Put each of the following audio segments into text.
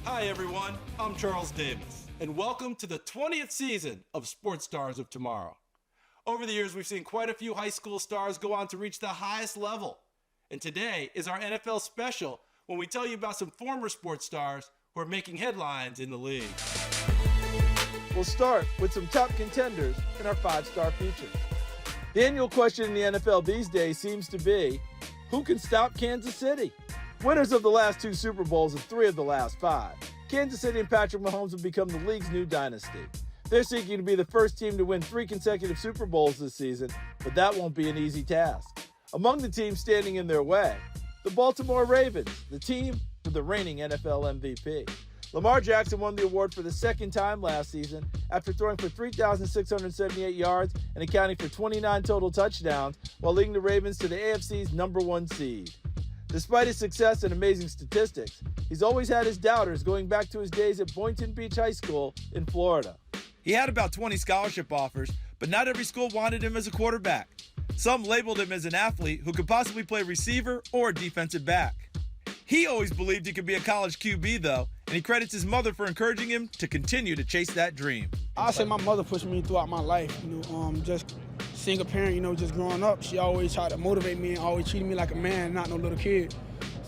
Hi everyone, I'm Charles Davis, and welcome to the 20th season of Sports Stars of Tomorrow. Over the years, we've seen quite a few high school stars go on to reach the highest level. And today is our NFL special when we tell you about some former sports stars who are making headlines in the league. We'll start with some top contenders in our 5-star feature. The annual question in the NFL these days seems to be, who can stop Kansas City? Winners of the last 2 Super Bowls and 3 of the last 5, Kansas City and Patrick Mahomes have become the league's new dynasty. They're seeking to be the first team to win 3 consecutive Super Bowls this season, but that won't be an easy task. Among the teams standing in their way, the Baltimore Ravens, the team with the reigning NFL MVP. Lamar Jackson won the award for the second time last season after throwing for 3,678 yards and accounting for 29 total touchdowns while leading the Ravens to the AFC's #1 seed. Despite his success and amazing statistics, he's always had his doubters going back to his days at Boynton Beach High School in Florida. He had about 20 scholarship offers, but not every school wanted him as a quarterback. Some labeled him as an athlete who could possibly play receiver or defensive back. He always believed he could be a college QB, though, and he credits his mother for encouraging him to continue to chase that dream. I say my mother pushed me throughout my life, just single parent, just growing up. She always tried to motivate me and always treated me like a man, not no little kid.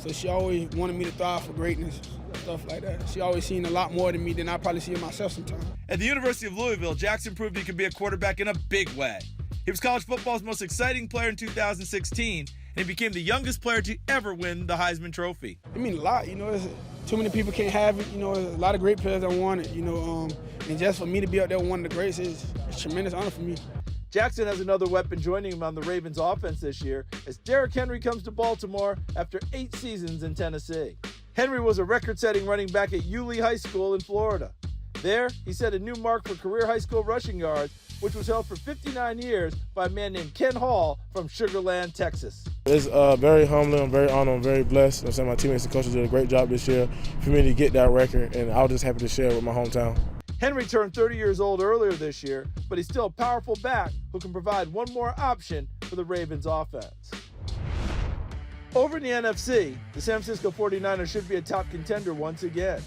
So she always wanted me to thrive for greatness, stuff like that. She always seen a lot more than me than I probably see in myself sometimes. At the University of Louisville, Jackson proved he could be a quarterback in a big way. He was college football's most exciting player in 2016, and he became the youngest player to ever win the Heisman Trophy. It means a lot, too many people can't have it. There's a lot of great players that want it, and just for me to be out there with one of the greats is a tremendous honor for me. Jackson has another weapon joining him on the Ravens offense this year as Derrick Henry comes to Baltimore after 8 seasons in Tennessee. Henry was a record-setting running back at Yulee High School in Florida. There, he set a new mark for career high school rushing yards, which was held for 59 years by a man named Ken Hall from Sugar Land, Texas. It's very humbling, I'm very honored, I'm very blessed. I'm saying my teammates and coaches did a great job this year for me to get that record, and I was just happy to share it with my hometown. Henry turned 30 years old earlier this year, but he's still a powerful back who can provide one more option for the Ravens offense. Over in the NFC, the San Francisco 49ers should be a top contender once again.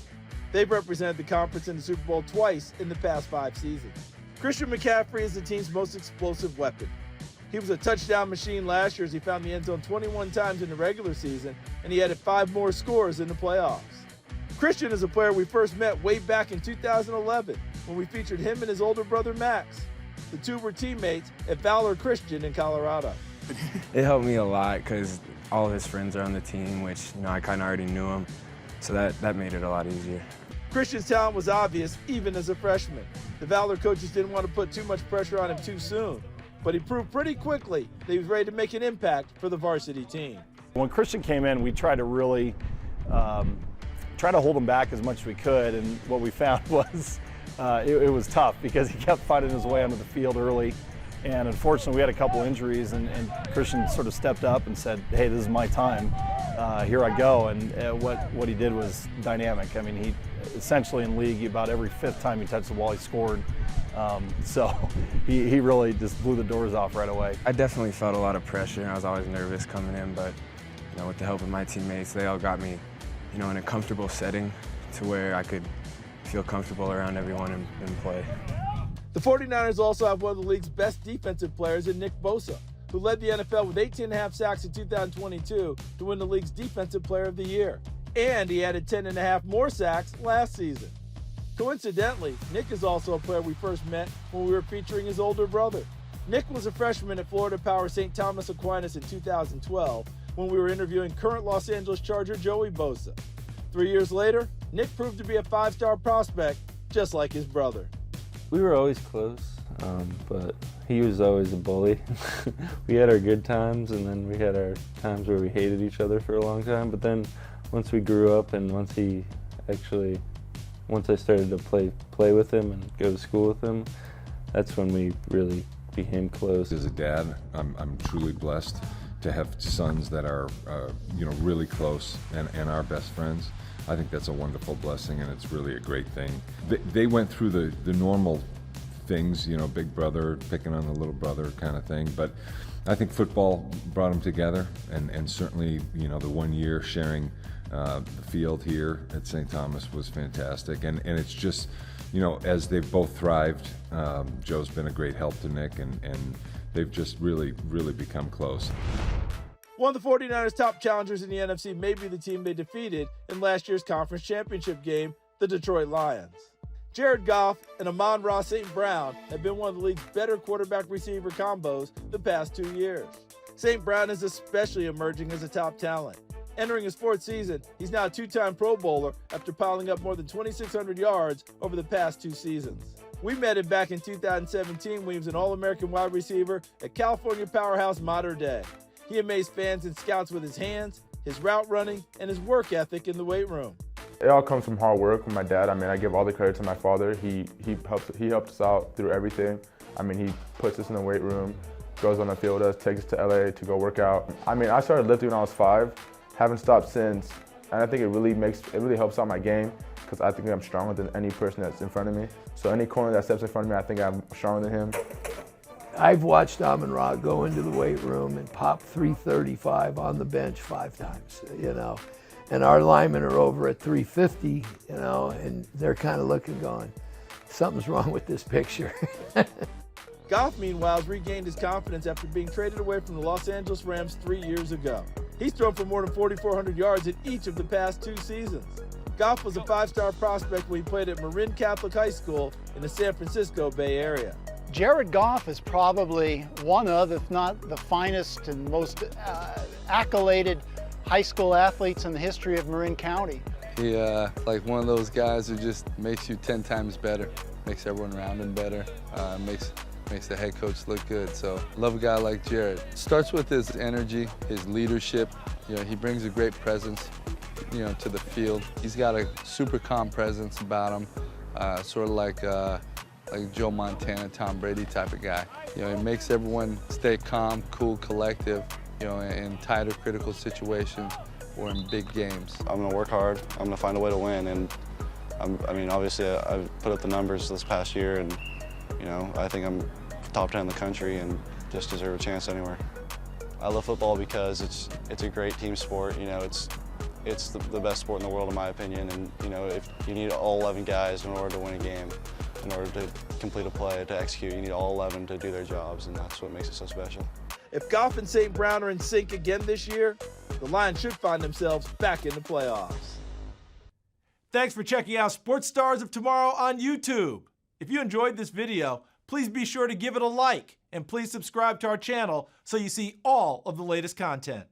They've represented the conference in the Super Bowl twice in the past 5 seasons. Christian McCaffrey is the team's most explosive weapon. He was a touchdown machine last year as he found the end zone 21 times in the regular season, and he added 5 more scores in the playoffs. Christian is a player we first met way back in 2011 when we featured him and his older brother Max. The two were teammates at Valor Christian in Colorado. It helped me a lot because all of his friends are on the team, which I kind of already knew him, so that made it a lot easier. Christian's talent was obvious even as a freshman. The Valor coaches didn't want to put too much pressure on him too soon, but he proved pretty quickly that he was ready to make an impact for the varsity team. When Christian came in, we tried to really try to hold him back as much as we could, and what we found was it was tough because he kept finding his way onto the field early, and unfortunately we had a couple injuries, and Christian sort of stepped up and said, hey, this is my time, here I go, and what he did was dynamic. I mean, he essentially in league, about every 5th time he touched the ball, he scored, so he really just blew the doors off right away. I definitely felt a lot of pressure, and I was always nervous coming in, but with the help of my teammates, they all got me in a comfortable setting to where I could feel comfortable around everyone and play. The 49ers also have one of the league's best defensive players in Nick Bosa, who led the NFL with 18.5 sacks in 2022 to win the league's Defensive Player of the Year. And he added 10.5 more sacks last season. Coincidentally, Nick is also a player we first met when we were featuring his older brother. Nick was a freshman at Florida Power St. Thomas Aquinas in 2012 when we were interviewing current Los Angeles Charger Joey Bosa. 3 years later, Nick proved to be a 5-star prospect, just like his brother. We were always close, but he was always a bully. We had our good times, and then we had our times where we hated each other for a long time. But then once we grew up and once I started to play with him and go to school with him, that's when we really became close. As a dad, I'm truly blessed to have sons that are really close and are best friends. I think that's a wonderful blessing, and it's really a great thing. They went through the normal things, big brother picking on the little brother kind of thing, but I think football brought them together, and certainly the 1 year sharing The field here at St. Thomas was fantastic, and it's just, you know, as they've both thrived, Joe's been a great help to Nick, and they've just really become close. One of the 49ers' top challengers in the NFC may be the team they defeated in last year's conference championship game, the Detroit Lions. Jared Goff and Amon-Ra St. have been one of the league's better quarterback-receiver combos the past 2 years. St. Brown is especially emerging as a top talent. Entering his fourth season, he's now a two-time Pro Bowler after piling up more than 2,600 yards over the past 2 seasons. We met him back in 2017 when he was an All-American wide receiver at California powerhouse Mater Dei. He amazed fans and scouts with his hands, his route running, and his work ethic in the weight room. It all comes from hard work with my dad. I mean, I give all the credit to my father. He helped us out through everything. I mean, he puts us in the weight room, goes on the field with us, takes us to LA to go work out. I mean, I started lifting when I was 5, haven't stopped since, and I think it really helps out my game because I think I'm stronger than any person that's in front of me. So any corner that steps in front of me, I think I'm stronger than him. I've watched Amon-Ra go into the weight room and pop 335 on the bench 5 times, you know. And our linemen are over at 350, you know, and they're kind of looking going, something's wrong with this picture. Goff, meanwhile, has regained his confidence after being traded away from the Los Angeles Rams 3 years ago. He's thrown for more than 4,400 yards in each of the past 2 seasons. Goff was a 5-star prospect when he played at Marin Catholic High School in the San Francisco Bay Area. Jared Goff is probably one of, if not the finest and most accoladed high school athletes in the history of Marin County. He like one of those guys who just makes you 10 times better, makes everyone around him better, makes the head coach look good. So love a guy like Jared. Starts with his energy, his leadership. You know, he brings a great presence, you know, to the field. He's got a super calm presence about him, sort of like Joe Montana, Tom Brady type of guy. You know, he makes everyone stay calm, cool, collective, you know, in tighter, critical situations or in big games. I'm going to work hard. I'm going to find a way to win. And I mean, obviously, I've put up the numbers this past year, and you know, I think I'm top 10 in the country and just deserve a chance anywhere. I love football because it's a great team sport. You know, it's the best sport in the world, in my opinion. And you know, if you need all 11 guys in order to win a game, in order to complete a play, to execute, you need all 11 to do their jobs, and that's what makes it so special. If Goff and St. Brown are in sync again this year, the Lions should find themselves back in the playoffs. Thanks for checking out Sports Stars of Tomorrow on YouTube. If you enjoyed this video, please be sure to give it a like, and please subscribe to our channel so you see all of the latest content.